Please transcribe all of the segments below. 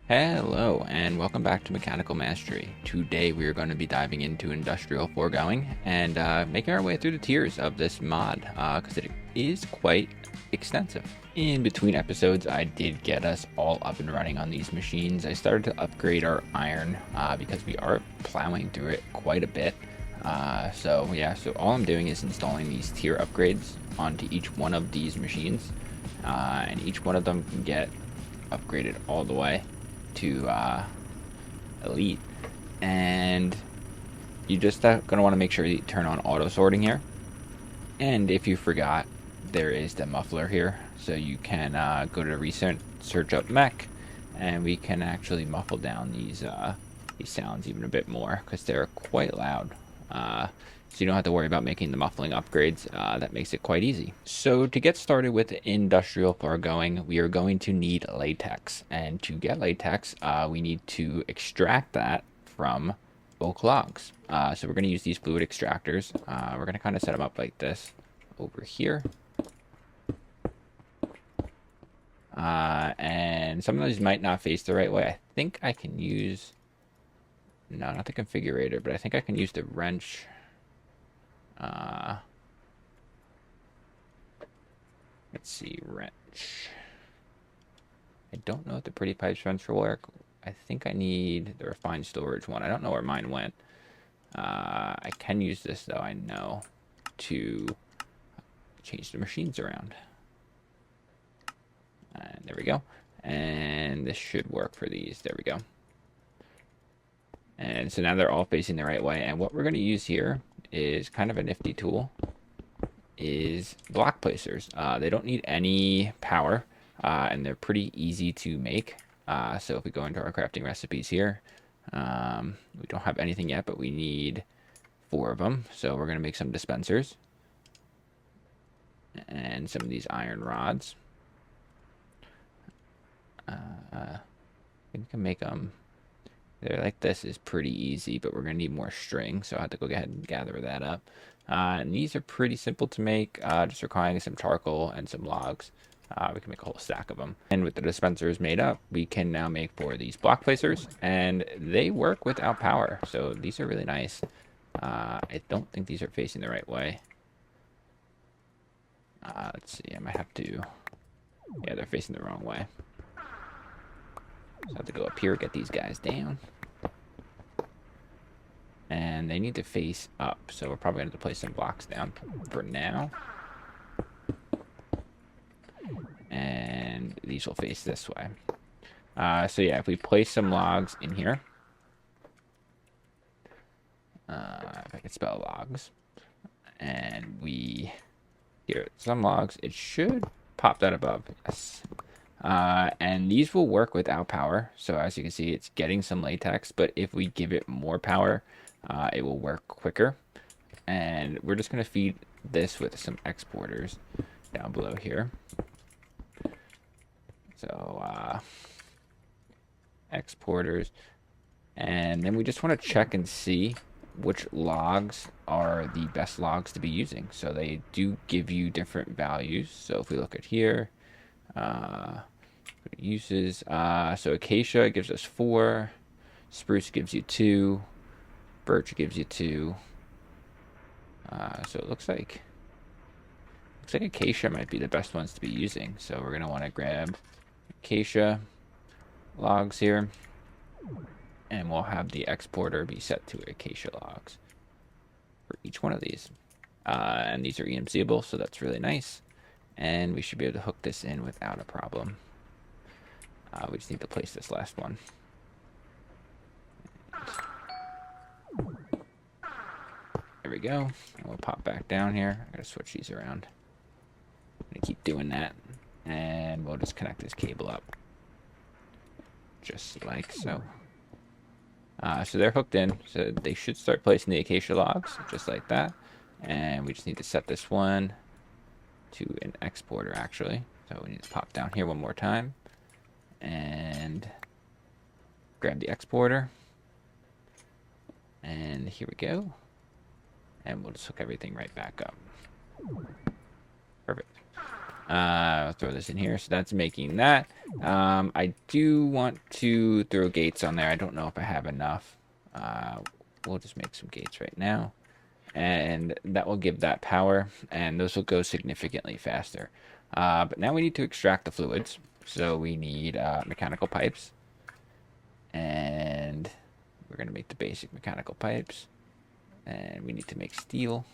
Hello and welcome back to Mechanical Mastery. Today we are going to be diving into industrial foregoing and making our way through the tiers of this mod because it is quite extensive. In between episodes I did get us all up and running on these machines. I started to upgrade our iron because we are plowing through it quite a bit. So all I'm doing is installing these tier upgrades onto each one of these machines and each one of them can get upgraded all the way to elite, and you just going to want to make sure you turn on auto sorting here. And if you forgot, there is the muffler here, so you can go to recent, search up mech, and we can actually muffle down these sounds even a bit more because they're quite loud. So you don't have to worry about making the muffling upgrades. That makes it quite easy. So to get started with industrial foregoing, we are going to need latex. And to get latex, we need to extract that from oak logs. So we're going to use these fluid extractors. We're going to kind of set them up like this over here. And some of these might not face the right way. I think I can use... No, not the configurator, but I think I can use the wrench. Let's see, wrench. I don't know if the pretty pipes wrench will work. I think I need the refined storage one. I don't know where mine went. I can use this though, I know, to change the machines around. And there we go. And this should work for these. There we go. And so now they're all facing the right way. And what we're going to use here is kind of a nifty tool, is block placers. They don't need any power, and they're pretty easy to make. So if we go into our crafting recipes here, we don't have anything yet, but we need 4 of them. So we're going to make some dispensers and some of these iron rods. I think we can make them... They're like this is pretty easy, but we're going to need more string, so I'll have to go ahead and gather that up. And these are pretty simple to make, just requiring some charcoal and some logs. We can make a whole stack of them. And with the dispensers made up, we can now make 4 of these block placers, and they work without power, so these are really nice. I don't think these are facing the right way. Let's see, I might have to... Yeah, they're facing the wrong way. So I have to go up here, get these guys down. And they need to face up, so we're probably going to have to place some blocks down for now. And these will face this way. So yeah, if we place some logs in here. If I can spell logs. And we... Here, some logs. It should pop that above. Yes. And these will work without power. So as you can see, it's getting some latex, but if we give it more power, it will work quicker. And we're just going to feed this with some exporters down below here. So exporters. And then we just want to check and see which logs are the best logs to be using. So they do give you different values. So if we look at here, uses, so acacia gives us 4, spruce gives you 2, birch gives you 2. So it looks like acacia might be the best ones to be using. So we're going to want to grab acacia logs here, and we'll have the exporter be set to acacia logs for each one of these. And these are EMCable, so that's really nice. And we should be able to hook this in without a problem. We just need to place this last one. There we go. And we'll pop back down here. I'm going to switch these around. I'm going to keep doing that. And we'll just connect this cable up. Just like so. So they're hooked in. So they should start placing the acacia logs, just like that. And we just need to set this one to an exporter, actually. So we need to pop down here one more time. And grab the exporter. And here we go. And we'll just hook everything right back up. Perfect. I'll throw this in here. So that's making that. I do want to throw gates on there. I don't know if I have enough. We'll just make some gates right now. And that will give that power. And those will go significantly faster. But now we need to extract the fluids. So we need mechanical pipes. And we're going to make the basic mechanical pipes. And we need to make steel.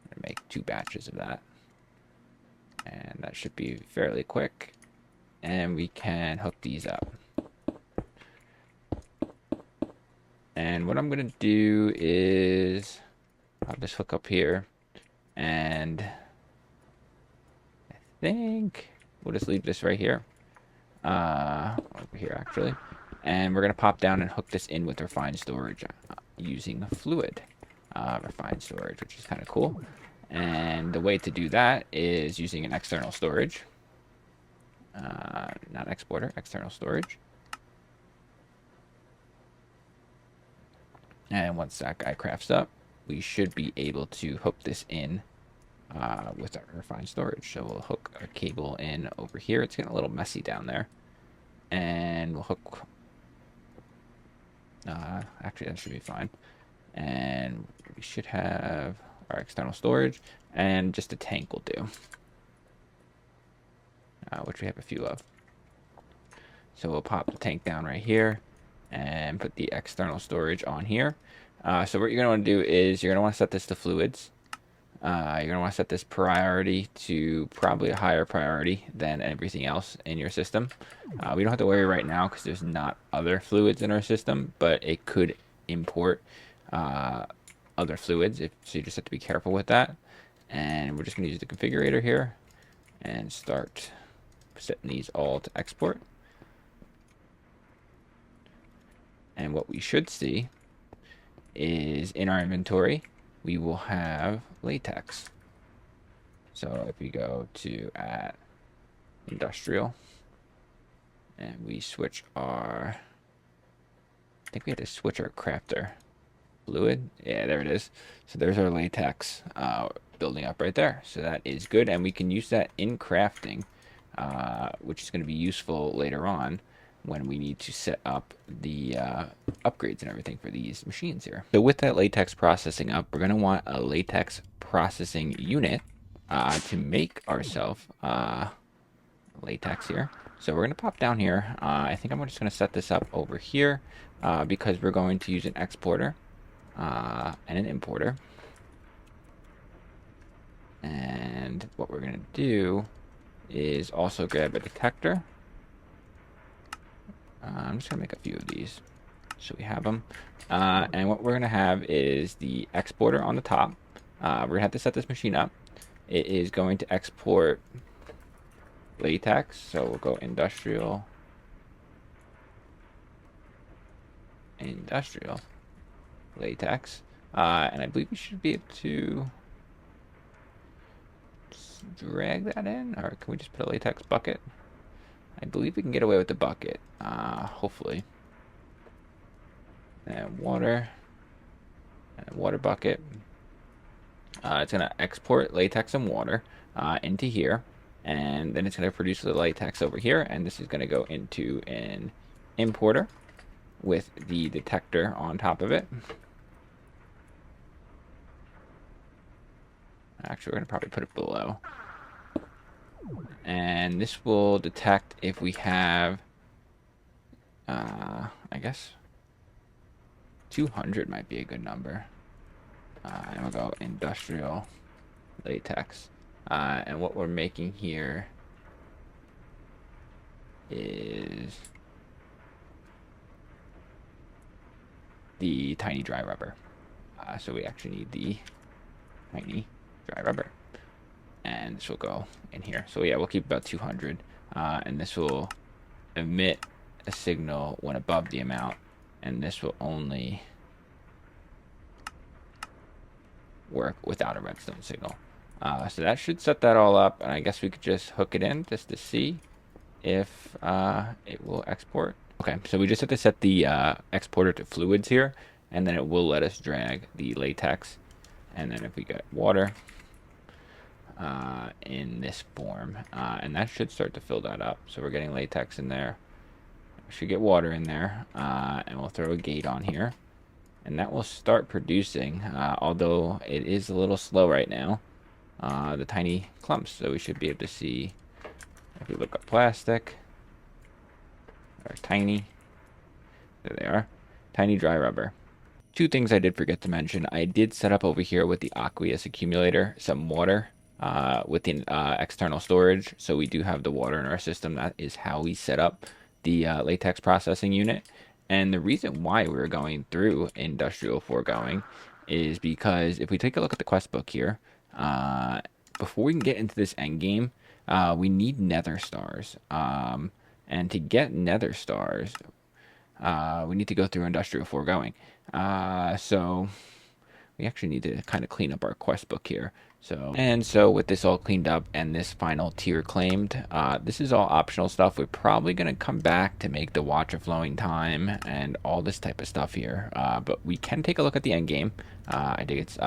I'm going to make 2 batches of that. And that should be fairly quick. And we can hook these up. And what I'm going to do is I'll just hook up here. And I think we'll just leave this right here. Over here, actually. And we're going to pop down and hook this in with refined storage using fluid refined storage, which is kind of cool. And the way to do that is using an external storage. Not exporter, external storage. And once that guy crafts up, we should be able to hook this in with our refined storage. So we'll hook our cable in over here. It's getting a little messy down there. And we'll hook... actually, that should be fine. And we should have our external storage, and just a tank will do, which we have a few of. So we'll pop the tank down right here and put the external storage on here. So what you're going to want to do is you're going to want to set this to fluids. You're going to want to set this priority to probably a higher priority than everything else in your system. We don't have to worry right now because there's not other fluids in our system, but it could import other fluids, so you just have to be careful with that. And we're just going to use the configurator here and start setting these all to export. And what we should see is in our inventory we will have latex. So if we go to add industrial and we switch our, I think we had to switch our crafter fluid. Yeah, there it is. So there's our latex building up right there. So that is good, and we can use that in crafting, which is going to be useful later on when we need to set up the upgrades and everything for these machines here. So with that latex processing up, we're going to want a latex processing unit to make ourselves latex here. So we're going to pop down here. I think I'm just going to set this up over here because we're going to use an exporter and an importer. And what we're going to do is also grab a detector. I'm just going to make a few of these so we have them. And what we're going to have is the exporter on the top. We're going to have to set this machine up. It is going to export latex, so we'll go industrial latex. And I believe we should be able to drag that in, or can we just put a latex bucket? I believe we can get away with the bucket, hopefully. And water bucket. It's going to export latex and water into here, and then it's going to produce the latex over here, and this is going to go into an importer with the detector on top of it. Actually, we're going to probably put it below. And this will detect if we have, I guess, 200 might be a good number. And we'll go industrial latex. And what we're making here is the tiny dry rubber. So we actually need the tiny dry rubber. And this will go in here. So yeah, we'll keep about 200. And this will emit a signal when above the amount. And this will only work without a redstone signal. So that should set that all up. And I guess we could just hook it in just to see if it will export. Okay, so we just have to set the exporter to fluids here. And then it will let us drag the latex. And then if we get water, in this form, and that should start to fill that up. So we're getting latex in there. We should get water in there, and we'll throw a gate on here, and that will start producing, although it is a little slow right now, the tiny clumps. So we should be able to see, if we look up plastic, or tiny, there they are, tiny dry rubber. Two things I did forget to mention. I did set up over here with the aqueous accumulator some water with the external storage. So we do have the water in our system. That is how we set up the latex processing unit. And the reason why we were going through industrial foregoing is because if we take a look at the quest book here, before we can get into this end game, we need nether stars. And to get nether stars, we need to go through industrial foregoing. So we actually need to kind of clean up our quest book here. So with this all cleaned up and this final tier claimed, this is all optional stuff. We're probably going to come back to make the Watch of Flowing Time and all this type of stuff here. But we can take a look at the end game. I think it's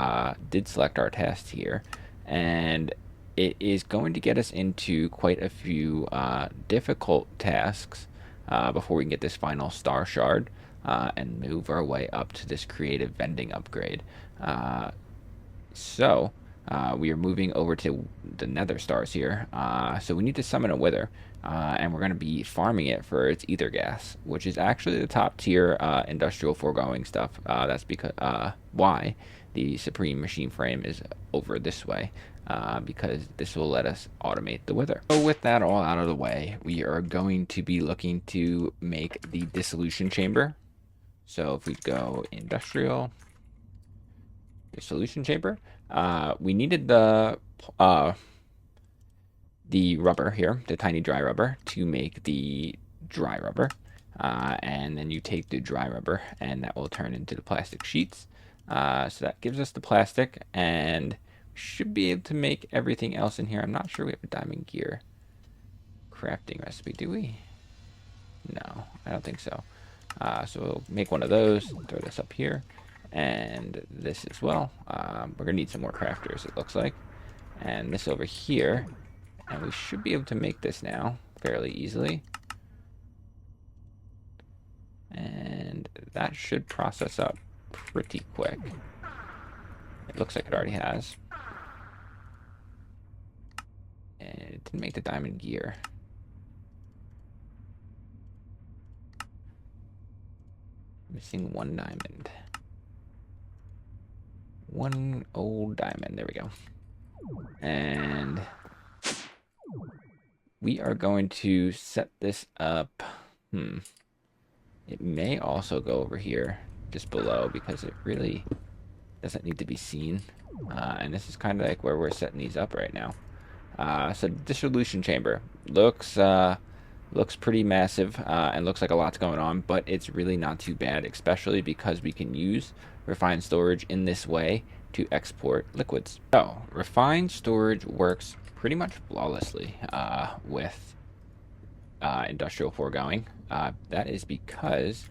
did select our test here, and it is going to get us into quite a few difficult tasks before we can get this final star shard and move our way up to this creative vending upgrade. We are moving over to the nether stars here. So we need to summon a wither, and we're going to be farming it for its ether gas, which is actually the top tier industrial foregoing stuff. That's because why the supreme machine frame is over this way, because this will let us automate the wither. So with that all out of the way, we are going to be looking to make the dissolution chamber. So if we go industrial dissolution chamber, we needed the rubber here, the tiny dry rubber, to make the dry rubber. And then you take the dry rubber and that will turn into the plastic sheets. So that gives us the plastic, and we should be able to make everything else in here. I'm not sure we have a diamond gear crafting recipe, do we? No, I don't think so. So we'll make one of those, throw this up here, and this as well. We're gonna need some more crafters, it looks like, and this over here, and we should be able to make this now fairly easily, and that should process up pretty quick. It looks like it already has, and it didn't make the diamond gear. Missing one diamond. One old diamond. There we go. And we are going to set this up. It may also go over here just below because it really doesn't need to be seen. And this is kind of like where we're setting these up right now. So dissolution chamber looks pretty massive and looks like a lot's going on, but it's really not too bad, especially because we can use refined storage in this way to export liquids. So refined storage works pretty much flawlessly with industrial foregoing. That is because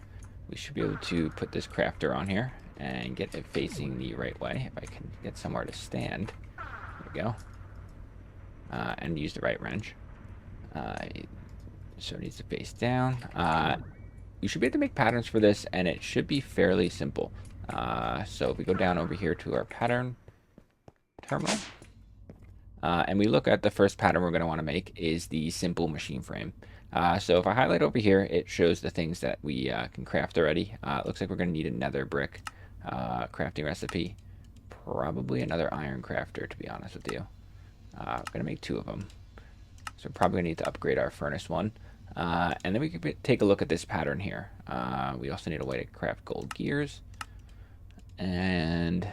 we should be able to put this crafter on here and get it facing the right way. If I can get somewhere to stand, there we go, and use the right wrench. So it needs to face down. You should be able to make patterns for this, and it should be fairly simple. So if we go down over here to our pattern terminal, and we look at the first pattern we're going to want to make is the simple machine frame. So if I highlight over here, it shows the things that we can craft already. It looks like we're going to need a nether brick crafting recipe, probably another iron crafter, to be honest with you. I'm going to make 2 of them. So we're probably going to need to upgrade our furnace one. And then we can take a look at this pattern here. We also need a way to craft gold gears. And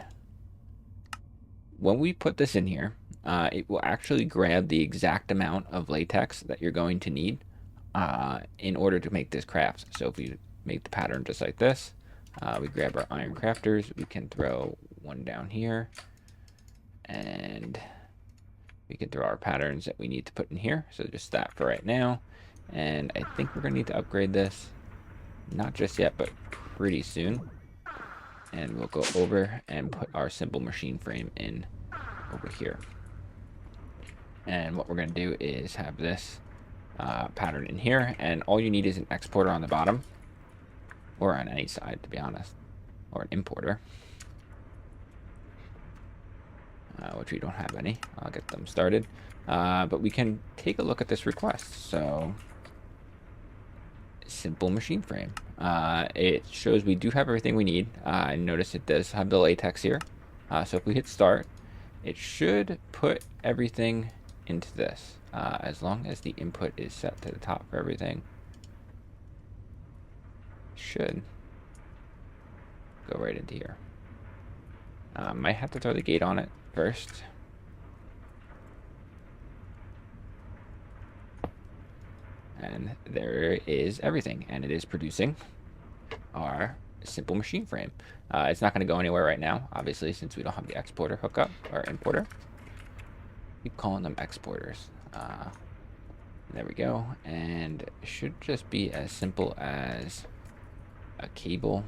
when we put this in here, it will actually grab the exact amount of latex that you're going to need in order to make this craft. So if we make the pattern just like this, we grab our iron crafters, we can throw one down here, and we can throw our patterns that we need to put in here. So just that for right now. And I think we're going to need to upgrade this. Not just yet, but pretty soon. And we'll go over and put our simple machine frame in over here. And what we're going to do is have this pattern in here, and all you need is an exporter on the bottom, or on any side, to be honest, or an importer, which we don't have any. I'll get them started, but we can take a look at this request. So, simple machine frame. It shows we do have everything we need. Notice it does have the latex here. So if we hit start, it should put everything into this, as long as the input is set to the top for everything. Should go right into here. Might have to throw the gate on it first. And there is everything, and it is producing our simple machine frame. It's not going to go anywhere right now, obviously, since we don't have the exporter hookup or importer. Keep calling them exporters. There we go, and it should just be as simple as a cable.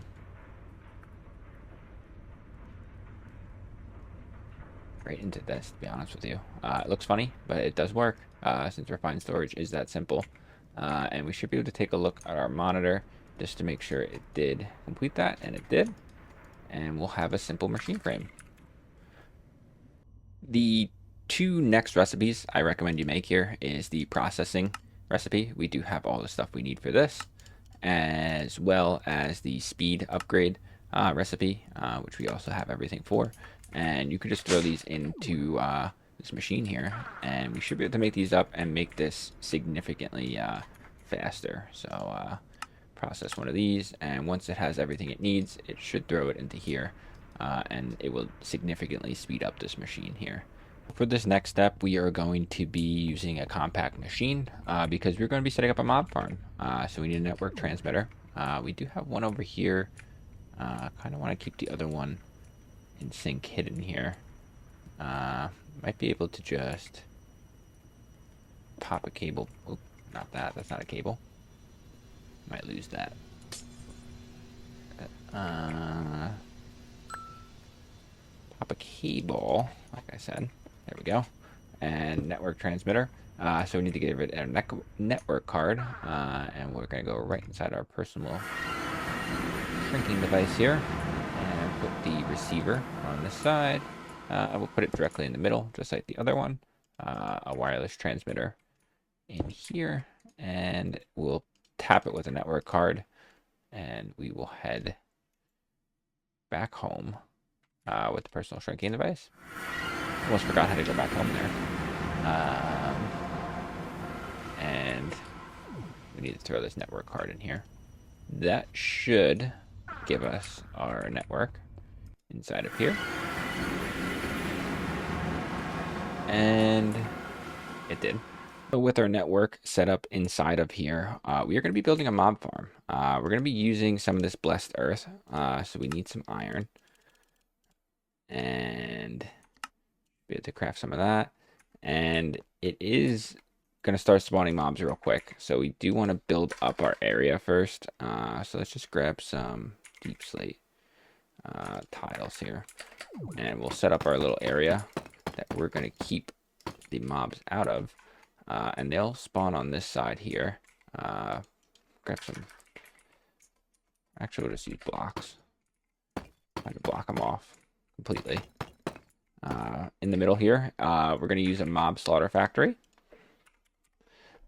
Right into this, to be honest with you. It looks funny, but it does work, since refined storage is that simple. And we should be able to take a look at our monitor just to make sure it did complete that, and it did. And we'll have a simple machine frame. The two next recipes I recommend you make here is the processing recipe. We do have all the stuff we need for this, as well as the speed upgrade recipe, which we also have everything for. And you can just throw these into this machine here, and we should be able to make these up and make this significantly faster. So process one of these, and once it has everything it needs, it should throw it into here, and it will significantly speed up this machine here. For this next step, we are going to be using a compact machine because we're going to be setting up a mob farm. So we need a network transmitter. We do have one over here. Kind of want to keep the other one in sync hidden here. Might be able to just pop a cable. Oop, not that. That's not a cable. Might lose that. Pop a cable, like I said. There we go. And network transmitter. So we need to give it a network card. And we're going to go right inside our personal shrinking device here. And put the receiver on this side. We'll put it directly in the middle, just like the other one. A wireless transmitter in here. And we'll tap it with a network card. And we will head back home with the personal shrinking device. Almost forgot how to go back home there. And we need to throw this network card in here. That should give us our network inside of here. And it did. So with our network set up inside of here, we are going to be building a mob farm. We're going to be using some of this blessed earth. So we need some iron. And be able to craft some of that. And it is going to start spawning mobs real quick. So we do want to build up our area first. So let's just grab some deep slate tiles here. And we'll set up our little area that we're going to keep the mobs out of. And they'll spawn on this side here. Grab some. Actually, we'll just use blocks. Try to block them off completely. In the middle here, we're going to use a mob slaughter factory.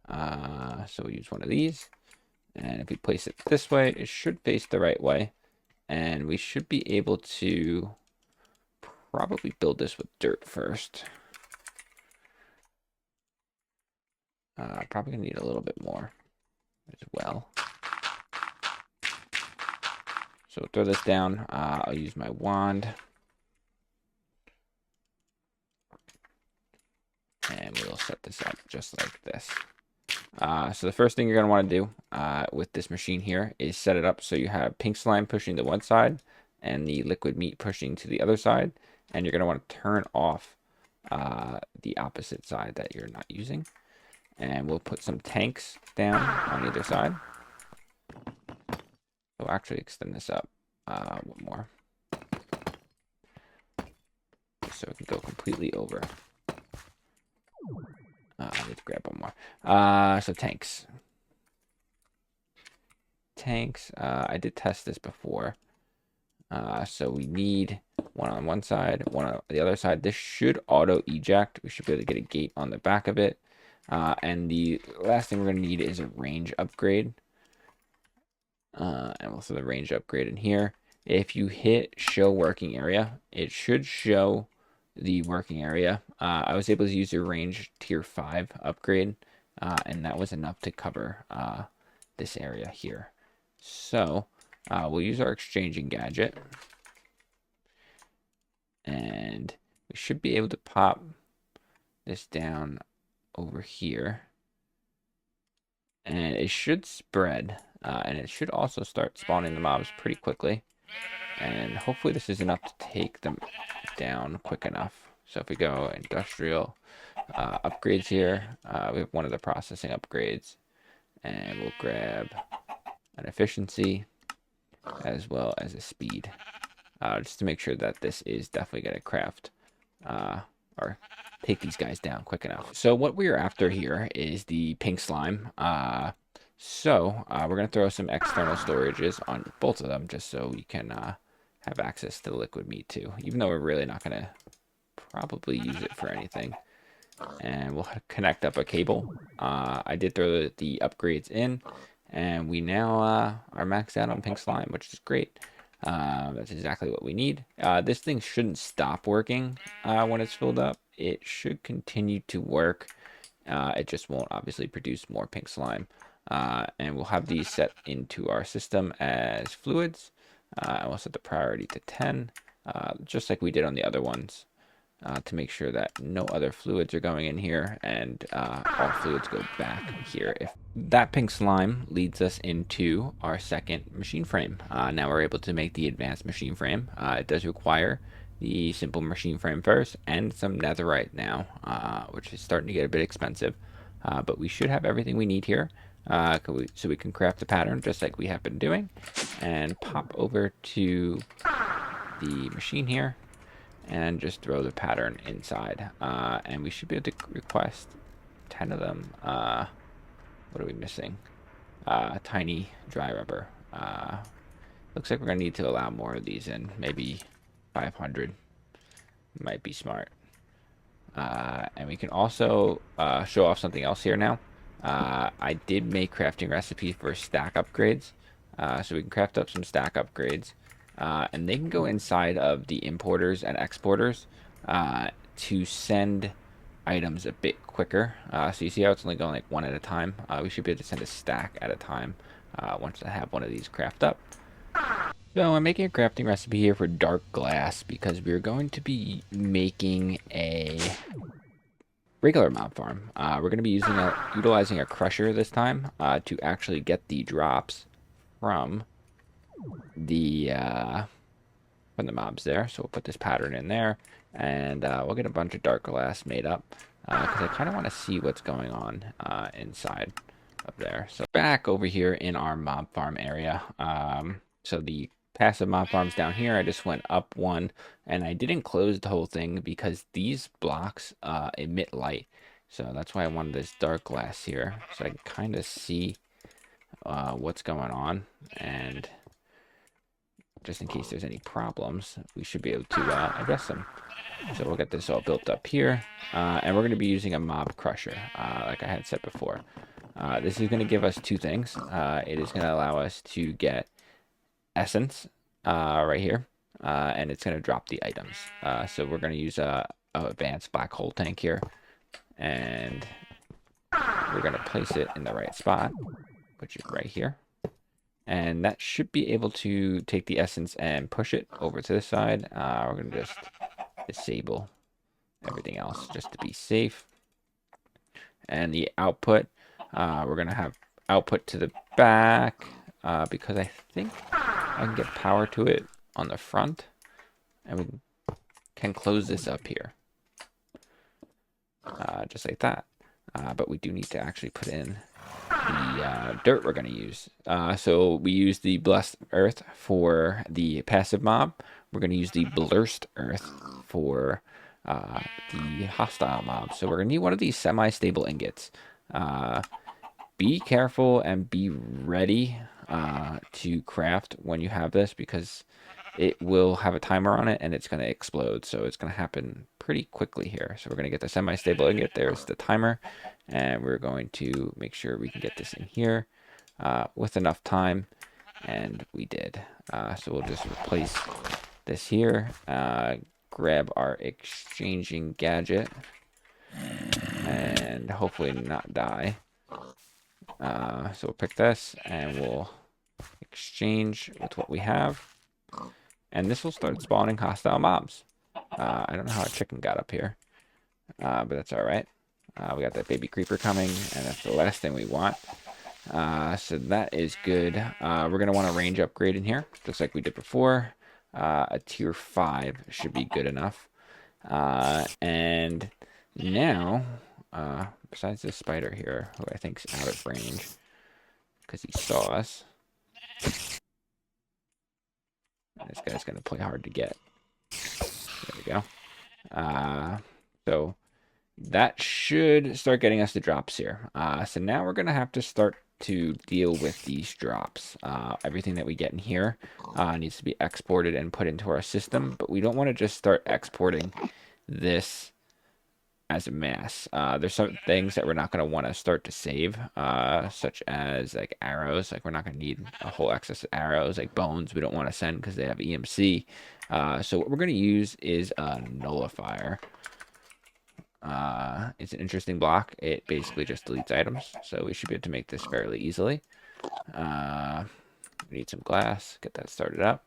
So we use one of these. And if we place it this way, it should face the right way. And we should be able to probably build this with dirt first. Probably going to need a little bit more as well. So throw this down. I'll use my wand. And we'll set this up just like this. So the first thing you're going to want to do with this machine here is set it up so you have pink slime pushing to one side and the liquid meat pushing to the other side. And you're going to want to turn off the opposite side that you're not using. And we'll put some tanks down on either side. We'll actually extend this up one more. So it can go completely over. I need to grab one more. So tanks. I did test this before. So we need one on one side, one on the other side. This should auto eject. We should be able to get a gate on the back of it. And the last thing we're going to need is a range upgrade. And also the range upgrade in here. If you hit show working area, it should show the working area. I was able to use your range tier 5 upgrade, and that was enough to cover this area here. So we'll use our exchanging gadget, and we should be able to pop this down over here, and it should spread, and it should also start spawning the mobs pretty quickly. And hopefully this is enough to take them down quick enough. So if we go industrial upgrades here, we have one of the processing upgrades, and we'll grab an efficiency as well as a speed, just to make sure that this is definitely going to craft or take these guys down quick enough. So what we're after here is the pink slime. So we're going to throw some external storages on both of them just so we can have access to the liquid meat too, even though we're really not going to probably use it for anything. And we'll connect up a cable. I did throw the upgrades in, and we now are maxed out on pink slime, which is great. That's exactly what we need. This thing shouldn't stop working when it's filled up. It should continue to work. It just won't obviously produce more pink slime. And we'll have these set into our system as fluids. And we'll set the priority to 10, just like we did on the other ones, to make sure that no other fluids are going in here, and all fluids go back here. If that pink slime leads us into our second machine frame. Now we're able to make the advanced machine frame. It does require the simple machine frame first and some netherite now, which is starting to get a bit expensive. But we should have everything we need here. So we can craft a pattern just like we have been doing, and pop over to the machine here and just throw the pattern inside, and we should be able to request 10 of them. What are we missing? Tiny dry rubber. Looks like we're gonna need to allow more of these in. Maybe 500 might be smart. And we can also show off something else here now. I did make crafting recipes for stack upgrades, so we can craft up some stack upgrades, and they can go inside of the importers and exporters to send items a bit quicker. So you see how it's only going like one at a time? We should be able to send a stack at a time once I have one of these craft up. So I'm making a crafting recipe here for dark glass because we're going to be making a regular mob farm. We're going to be utilizing a crusher this time to actually get the drops from the mobs there. So we'll put this pattern in there, and we'll get a bunch of dark glass made up because I kind of want to see what's going on inside of there. So back over here in our mob farm area. So the passive mob farms down here, I just went up one, and I didn't close the whole thing because these blocks emit light. So that's why I wanted this dark glass here, so I can kind of see what's going on, and just in case there's any problems, we should be able to address them. So we'll get this all built up here, and we're going to be using a mob crusher, like I had said before. This is going to give us two things. It is going to allow us to get essence right here, and it's going to drop the items. So we're going to use a advanced black hole tank here, and we're going to place it in the right spot, which is right here. And that should be able to take the essence and push it over to this side. We're going to just disable everything else just to be safe. And the output, we're going to have output to the back because I think I can get power to it on the front, and we can close this up here just like that. But we do need to actually put in the dirt we're going to use. So we use the blessed earth for the passive mob. We're going to use the blurst earth for the hostile mobs. So we're going to need one of these semi-stable ingots. Be careful and be ready to craft when you have this, because it will have a timer on it and it's going to explode. So it's going to happen pretty quickly here. So we're going to get the semi-stable ingot. There's the timer. And we're going to make sure we can get this in here with enough time. And we did. So we'll just replace this here. Grab our exchanging gadget. And hopefully not die. So we'll pick this and we'll exchange with what we have. And this will start spawning hostile mobs. I don't know how a chicken got up here, but that's all right. We got that baby creeper coming, and that's the last thing we want. So that is good. We're going to want a range upgrade in here, just like we did before. A tier 5 should be good enough. And now, besides this spider here, who I think is out of range, because he saw us. This guy's going to play hard to get. There we go. So that should start getting us the drops here. So now we're going to have to start to deal with these drops. Everything that we get in here needs to be exported and put into our system, but we don't want to just start exporting this as a mass. There's some things that we're not going to want to start to save, such as like arrows. Like we're not going to need a whole excess of arrows. Like bones we don't want to send because they have EMC. So what we're going to use is a nullifier. It's an interesting block. It basically just deletes items, so we should be able to make this fairly easily. We need some glass, get that started up.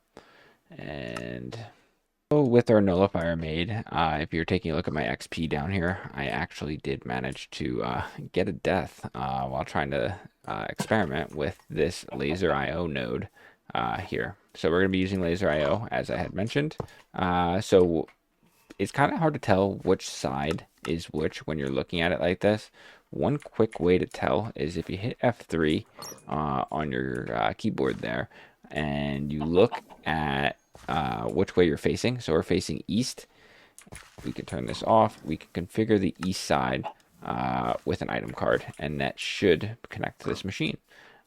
And with our nullifier made, if you're taking a look at my XP down here, I actually did manage to get a death while trying to experiment with this laser IO node here. So we're going to be using laser IO, as I had mentioned. So it's kind of hard to tell which side is which when you're looking at it like this. One quick way to tell is if you hit F3 on your keyboard there, and you look at which way you're facing. So we're facing east. We can turn this off. We can configure the east side with an item card, and that should connect to this machine.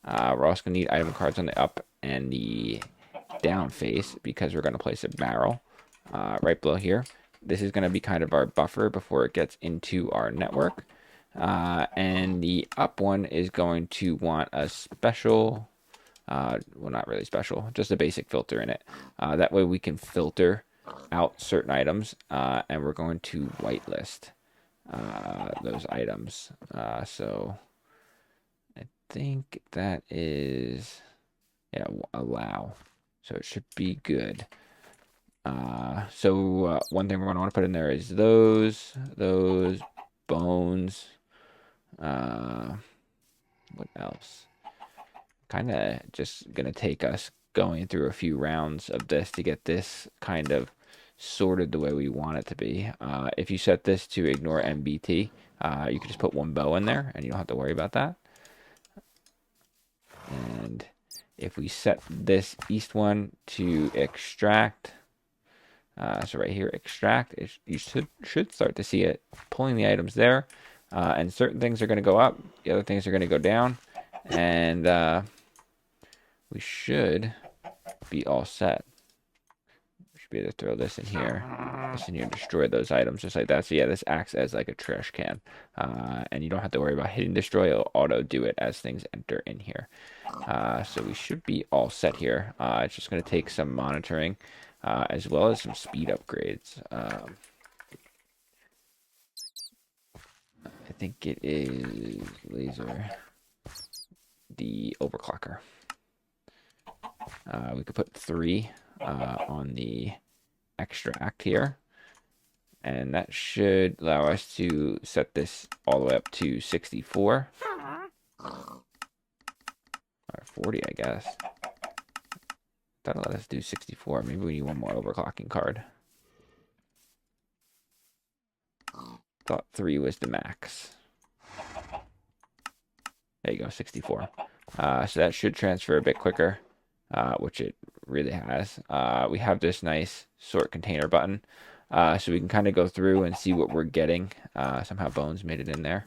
We're also going to need item cards on the up and the down face, because we're going to place a barrel right below here. This is going to be kind of our buffer before it gets into our network. And the up one is going to want a special, well, not really special, just a basic filter in it. That way we can filter out certain items, and we're going to whitelist those items. So I think that is, yeah, allow. So it should be good. So one thing we're going to want to put in there is those bones. What else? Kind of just going to take us going through a few rounds of this to get this kind of sorted the way we want it to be. If you set this to ignore MBT, you can just put one bow in there and you don't have to worry about that. And if we set this east one to extract, so right here, extract, you should start to see it pulling the items there. And certain things are going to go up, the other things are going to go down, and we should be all set. We should be able to throw this in here, destroy those items just like that. So yeah, this acts as like a trash can, and you don't have to worry about hitting destroy. It'll auto do it as things enter in here. So we should be all set here. It's just going to take some monitoring, as well as some speed upgrades. I think it is laser, the overclocker. We could put 3 on the extract here, and that should allow us to set this all the way up to 64 or 40, I guess. That'll let us do 64. Maybe we need one more overclocking card. Thought 3 was the max. There you go, 64. So that should transfer a bit quicker, which it really has. We have this nice sort container button. so we can kind of go through and see what we're getting. Somehow Bones made it in there.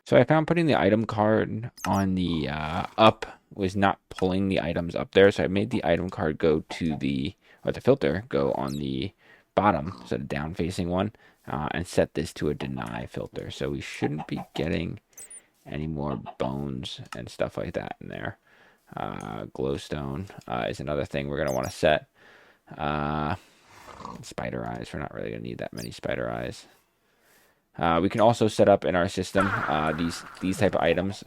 So I found putting the item card on the up was not pulling the items up there. So I made the item card go to the filter go on the bottom, so the down facing one, and set this to a deny filter. So we shouldn't be getting any more bones and stuff like that in there. Glowstone is another thing we're going to want to set. Spider eyes, we're not really going to need that many spider eyes. We can also set up in our system these type of items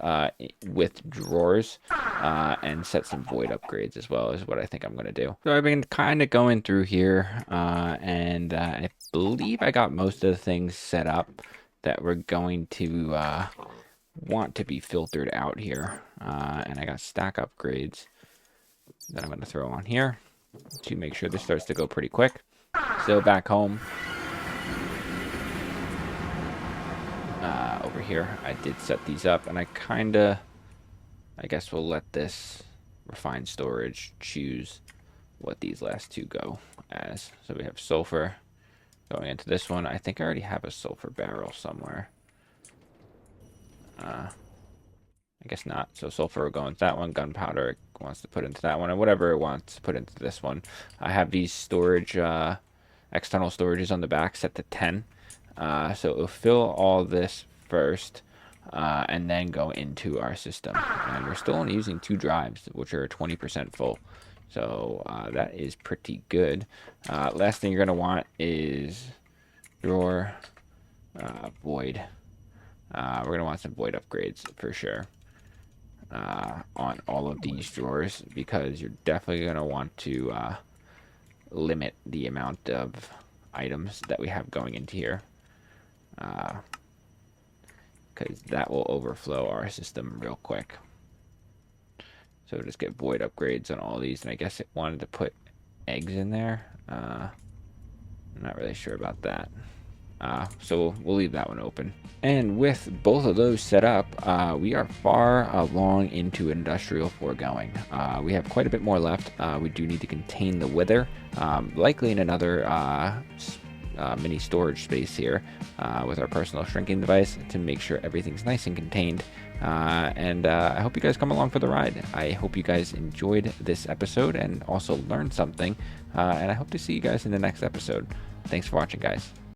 with drawers and set some void upgrades as well, is what I think I'm going to do. So I've been kind of going through here and I believe I got most of the things set up that we're going to want to be filtered out here. And I got stack upgrades that I'm going to throw on here to make sure this starts to go pretty quick. So back home. Over here, I did set these up, and I guess we'll let this refined storage choose what these last two go as. So we have sulfur going into this one. I think I already have a sulfur barrel somewhere. I guess not. So sulfur will go into that one. Gunpowder it wants to put into that one, and whatever it wants to put into this one. I have these storage, external storages on the back set to 10. So it'll fill all this first and then go into our system. And we're still only using 2 drives, which are 20% full. So that is pretty good. Last thing you're going to want is drawer void. We're going to want some void upgrades for sure on all of these drawers, because you're definitely going to want to limit the amount of items that we have going into here. Because that will overflow our system real quick. So just get void upgrades on all these, and I guess it wanted to put eggs in there. I'm not really sure about that. So we'll leave that one open. And with both of those set up, we are far along into industrial foregoing. We have quite a bit more left. We do need to contain the wither, likely in another mini storage space here with our personal shrinking device to make sure everything's nice and contained. And I hope you guys come along for the ride. I hope you guys enjoyed this episode and also learned something. And I hope to see you guys in the next episode. Thanks for watching, guys.